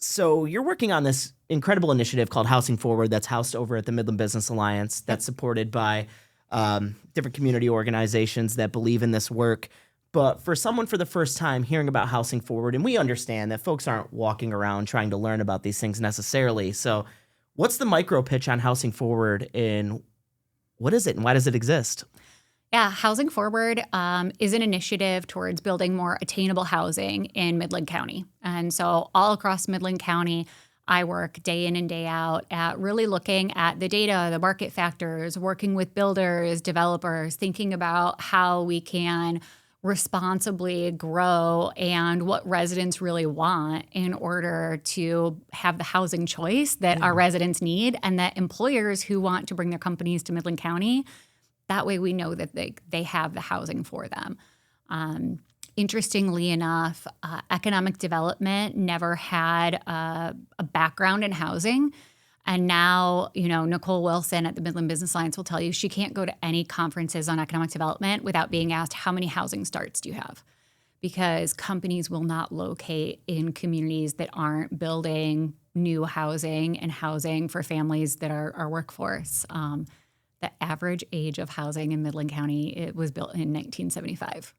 So you're working on this incredible initiative called Housing Forward that's housed over at the Midland Business Alliance that's supported by different community organizations that believe in this work. But for someone for the first time hearing about Housing Forward, and we understand that folks aren't walking around trying to learn about these things necessarily. So what's the micro pitch on Housing Forward, and what is it and why does it exist? Yeah, Housing Forward is an initiative towards building more attainable housing in Midland County. And so all across Midland County, I work day in and day out at really looking at the data, the market factors, working with builders, developers, thinking about how we can responsibly grow and what residents really want in order to have the housing choice that our residents need, and that employers who want to bring their companies to Midland County, that way we know that they have the housing for them. Interestingly enough, economic development never had a background in housing. And now, Nicole Wilson at the Midland Business Alliance will tell you she can't go to any conferences on economic development without being asked, how many housing starts do you have? Because companies will not locate in communities that aren't building new housing and housing for families that are our workforce. The average age of housing in Midland County, it was built in 1975.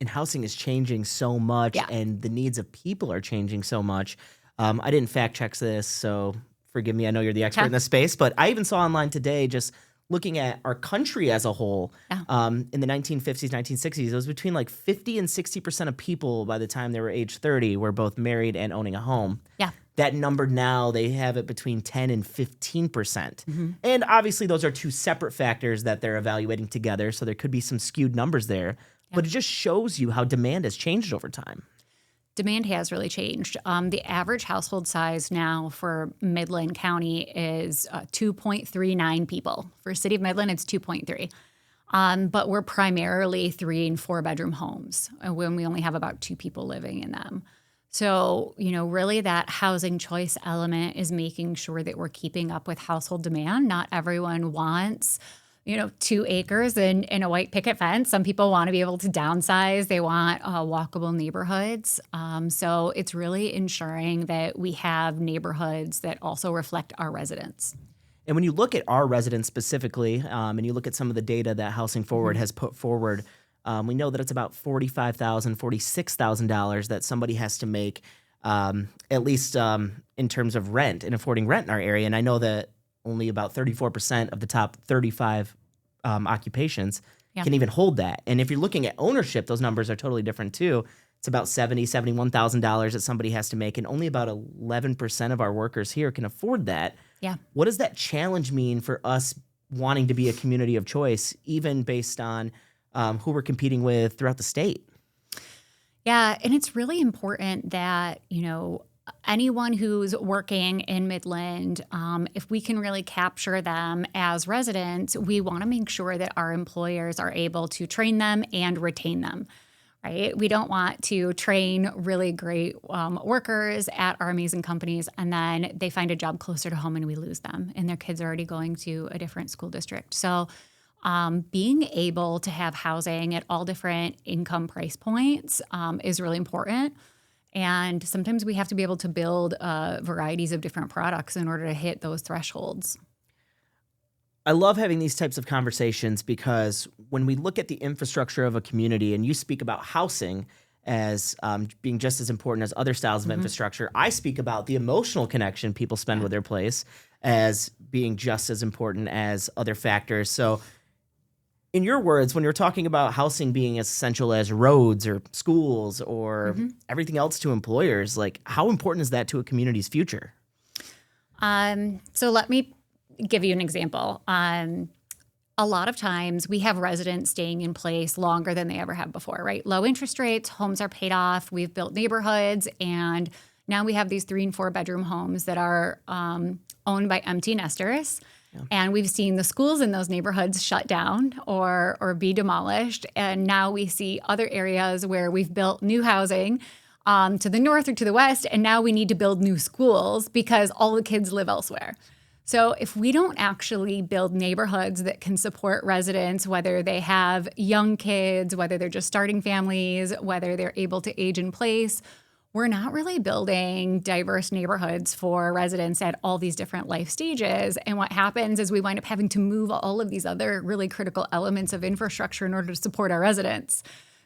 And housing is changing so much, and the needs of people are changing so much. I didn't fact check this, so forgive me. I know you're the expert in this space, but I even saw online today, just looking at our country as a whole, in the 1950s, 1960s, it was between like 50 and 60% of people by the time they were age 30 were both married and owning a home. Yeah. That number now, they have it between 10 and 15%. Mm-hmm. And obviously, those are two separate factors that they're evaluating together, so there could be some skewed numbers there. But it just shows you how demand has changed over time. Demand has really changed. The average household size now for Midland County is 2.39 people. For City of Midland, it's 2.3. But we're primarily 3 and 4 bedroom homes when we only have about 2 people living in them. So, really that housing choice element is making sure that we're keeping up with household demand. Not everyone wants 2 acres and a white picket fence. Some people want to be able to downsize. They want walkable neighborhoods. So it's really ensuring that we have neighborhoods that also reflect our residents. And when you look at our residents specifically, and you look at some of the data that Housing Forward has put forward, we know that it's about $45,000, $46,000 that somebody has to make, at least in terms of rent and affording rent in our area. And I know that only about 34% of the top 35 occupations can even hold that. And if you're looking at ownership, those numbers are totally different too. It's about $70,000, $71,000 that somebody has to make, and only about 11% of our workers here can afford that. Yeah. What does that challenge mean for us wanting to be a community of choice, even based on who we're competing with throughout the state? Yeah, and it's really important that, anyone who's working in Midland, if we can really capture them as residents, we want to make sure that our employers are able to train them and retain them, right? We don't want to train really great workers at our amazing companies, and then they find a job closer to home and we lose them, and their kids are already going to a different school district. So being able to have housing at all different income price points is really important. And sometimes we have to be able to build varieties of different products in order to hit those thresholds. I love having these types of conversations because when we look at the infrastructure of a community, and you speak about housing as being just as important as other styles of infrastructure, I speak about the emotional connection people spend with their place as being just as important as other factors. So in your words, when you're talking about housing being as essential as roads or schools or everything else to employers, like how important is that to a community's future? So let me give you an example. A lot of times we have residents staying in place longer than they ever have before, right? Low interest rates, homes are paid off, we've built neighborhoods, and now we have these 3 and 4 bedroom homes that are owned by empty nesters. Yeah. And we've seen the schools in those neighborhoods shut down or be demolished. And now we see other areas where we've built new housing to the north or to the west. And now we need to build new schools because all the kids live elsewhere. So if we don't actually build neighborhoods that can support residents, whether they have young kids, whether they're just starting families, whether they're able to age in place, we're not really building diverse neighborhoods for residents at all these different life stages. And what happens is we wind up having to move all of these other really critical elements of infrastructure in order to support our residents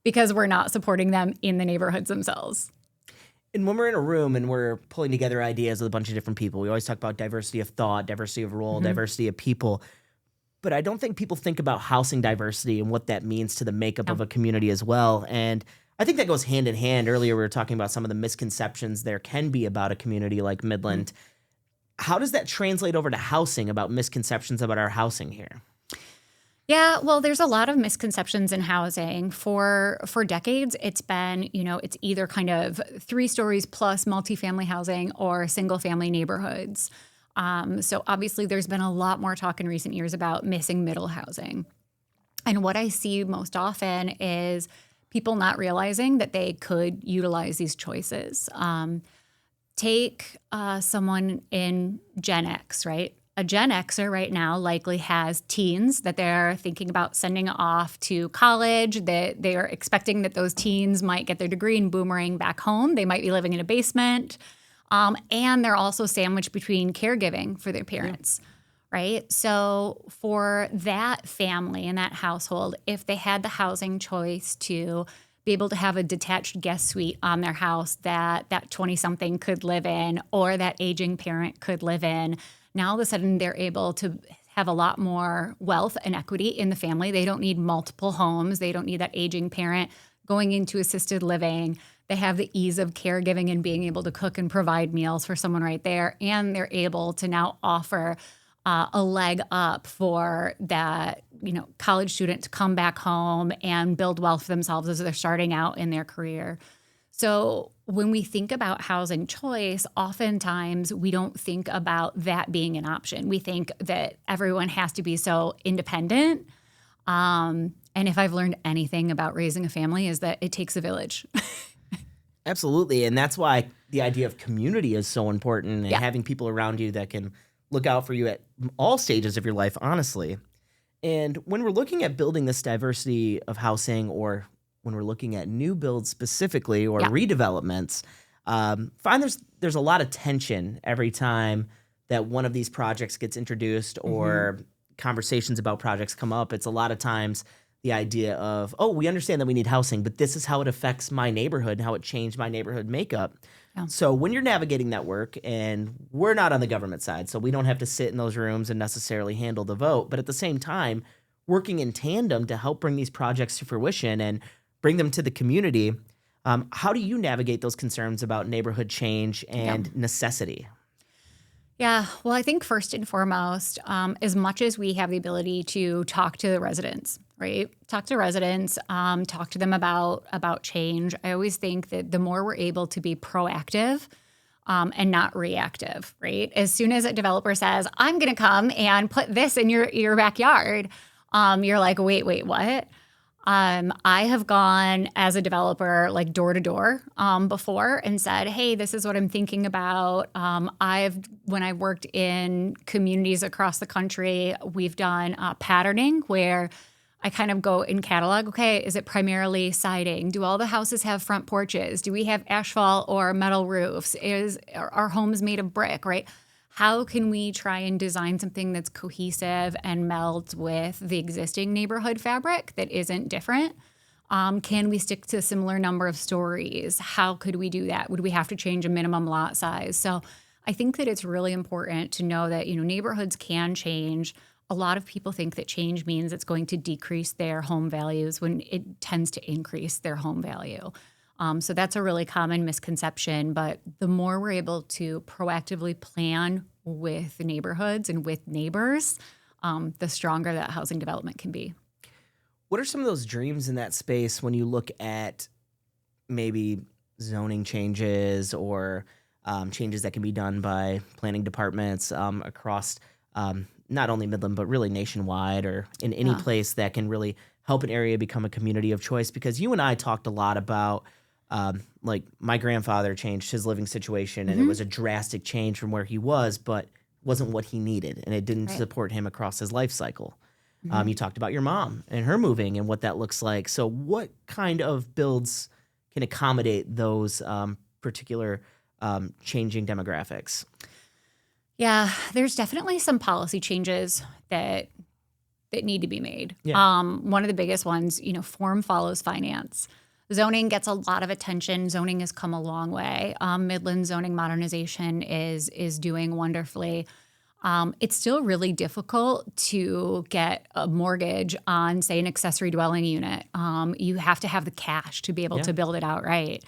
because we're not supporting them in the neighborhoods themselves. And when we're in a room and we're pulling together ideas with a bunch of different people, we always talk about diversity of thought, diversity of role, diversity of people. But I don't think people think about housing diversity and what that means to the makeup of a community as well. And I think that goes hand in hand. Earlier, we were talking about some of the misconceptions there can be about a community like Midland. How does that translate over to housing, about misconceptions about our housing here? Yeah, well, there's a lot of misconceptions in housing. For decades, it's been, it's either kind of 3 stories plus multifamily housing or single family neighborhoods. So obviously there's been a lot more talk in recent years about missing middle housing. And what I see most often is people not realizing that they could utilize these choices. Take someone in Gen X, right? A Gen Xer right now likely has teens that they're thinking about sending off to college, that they are expecting that those teens might get their degree and boomerang back home. They might be living in a basement. And they're also sandwiched between caregiving for their parents, right? So for that family and that household, if they had the housing choice to be able to have a detached guest suite on their house that 20-something could live in or that aging parent could live in, now all of a sudden they're able to have a lot more wealth and equity in the family. They don't need multiple homes. They don't need that aging parent going into assisted living. They have the ease of caregiving and being able to cook and provide meals for someone right there. And they're able to now offer a leg up for that, college student to come back home and build wealth for themselves as they're starting out in their career. So when we think about housing choice, oftentimes we don't think about that being an option. We think that everyone has to be so independent. And if I've learned anything about raising a family is that it takes a village. Absolutely. And that's why the idea of community is so important, and having people around you that can look out for you at all stages of your life, honestly. And when we're looking at building this diversity of housing, or when we're looking at new builds specifically or redevelopments, find there's a lot of tension every time that one of these projects gets introduced or conversations about projects come up. It's a lot of times the idea of, oh, we understand that we need housing, but this is how it affects my neighborhood and how it changed my neighborhood makeup. Yeah. So when you're navigating that work, and we're not on the government side, so we don't have to sit in those rooms and necessarily handle the vote, but at the same time, working in tandem to help bring these projects to fruition and bring them to the community, how do you navigate those concerns about neighborhood change and necessity? Yeah, well, I think first and foremost, as much as we have the ability to talk to the residents, right? Talk to residents, talk to them about change. I always think that the more we're able to be proactive and not reactive, right? As soon as a developer says, I'm going to come and put this in your backyard, you're like, wait, what? I have gone as a developer like door to door before and said, hey, this is what I'm thinking about. When I worked in communities across the country, we've done patterning where I kind of go and catalog, okay, is it primarily siding? Do all the houses have front porches? Do we have asphalt or metal roofs? Are our homes made of brick, right? How can we try and design something that's cohesive and melds with the existing neighborhood fabric that isn't different? Can we stick to a similar number of stories? How could we do that? Would we have to change a minimum lot size? So I think that it's really important to know that, neighborhoods can change. A lot of people think that change means it's going to decrease their home values when it tends to increase their home value. So that's a really common misconception, but the more we're able to proactively plan with neighborhoods and with neighbors, the stronger that housing development can be. What are some of those dreams in that space when you look at maybe zoning changes or changes that can be done by planning departments across not only Midland, but really nationwide or in any place that can really help an area become a community of choice? Because you and I talked a lot about like my grandfather changed his living situation, and it was a drastic change from where he was, but wasn't what he needed, and it didn't support him across his life cycle. You talked about your mom and her moving and what that looks like. So what kind of builds can accommodate those particular changing demographics? Yeah, there's definitely some policy changes that need to be made. Yeah. One of the biggest ones, form follows finance. Zoning gets a lot of attention. Zoning has come a long way. Midland zoning modernization is doing wonderfully. It's still really difficult to get a mortgage on, say, an accessory dwelling unit. You have to have the cash to be able to build it outright.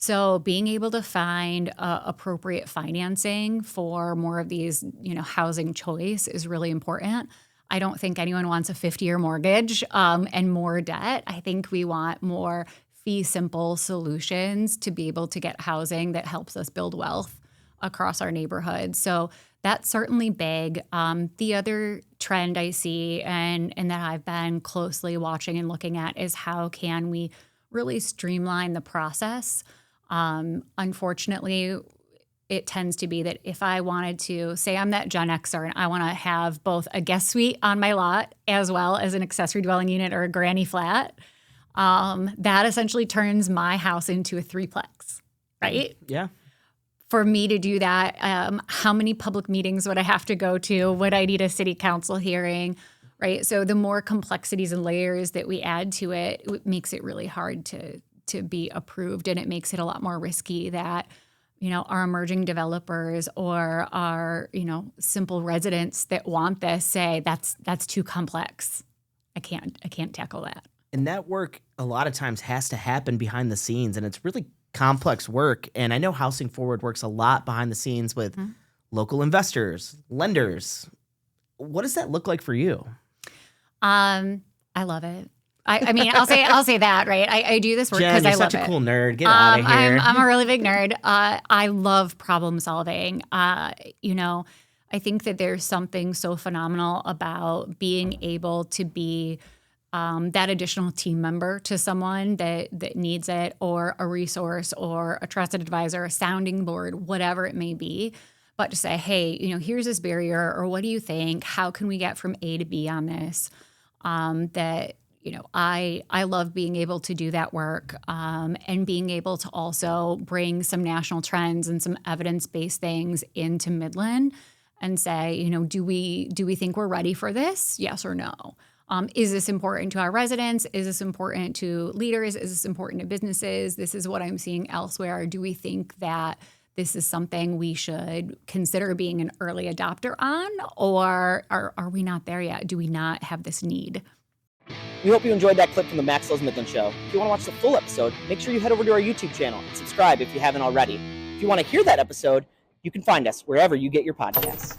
So being able to find appropriate financing for more of these, housing choice is really important. I don't think anyone wants a 50-year mortgage and more debt. I think we want more fee-simple solutions to be able to get housing that helps us build wealth across our neighborhood. So that's certainly big. The other trend I see and that I've been closely watching and looking at is how can we really streamline the process. Unfortunately, it tends to be that if I wanted to, say I'm that Gen Xer and I want to have both a guest suite on my lot as well as an accessory dwelling unit or a granny flat, that essentially turns my house into a threeplex, right? Yeah. For me to do that, how many public meetings would I have to go to? Would I need a city council hearing, right? So the more complexities and layers that we add to it, it makes it really hard to be approved, and it makes it a lot more risky that our emerging developers or our simple residents that want this say that's too complex. I can't tackle that. And that work a lot of times has to happen behind the scenes, and it's really complex work. And I know Housing Forward works a lot behind the scenes with local investors, lenders. What does that look like for you? I love it. I mean, I'll say that, right? I do this work Jen, because I you're love such a it. cool nerd. Get out of here. I'm a really big nerd. I love problem solving. I think that there's something so phenomenal about being able to be that additional team member to someone that needs it, or a resource, or a trusted advisor, a sounding board, whatever it may be. But to say, hey, here's this barrier, or what do you think? How can we get from A to B on this? I love being able to do that work and being able to also bring some national trends and some evidence-based things into Midland and say, do we think we're ready for this? Yes or no? Is this important to our residents? Is this important to leaders? Is this important to businesses? This is what I'm seeing elsewhere. Do we think that this is something we should consider being an early adopter on, or are we not there yet? Do we not have this need? We hope you enjoyed that clip from the Max Loves Midland Show. If you want to watch the full episode, make sure you head over to our YouTube channel and subscribe if you haven't already. If you want to hear that episode, you can find us wherever you get your podcasts.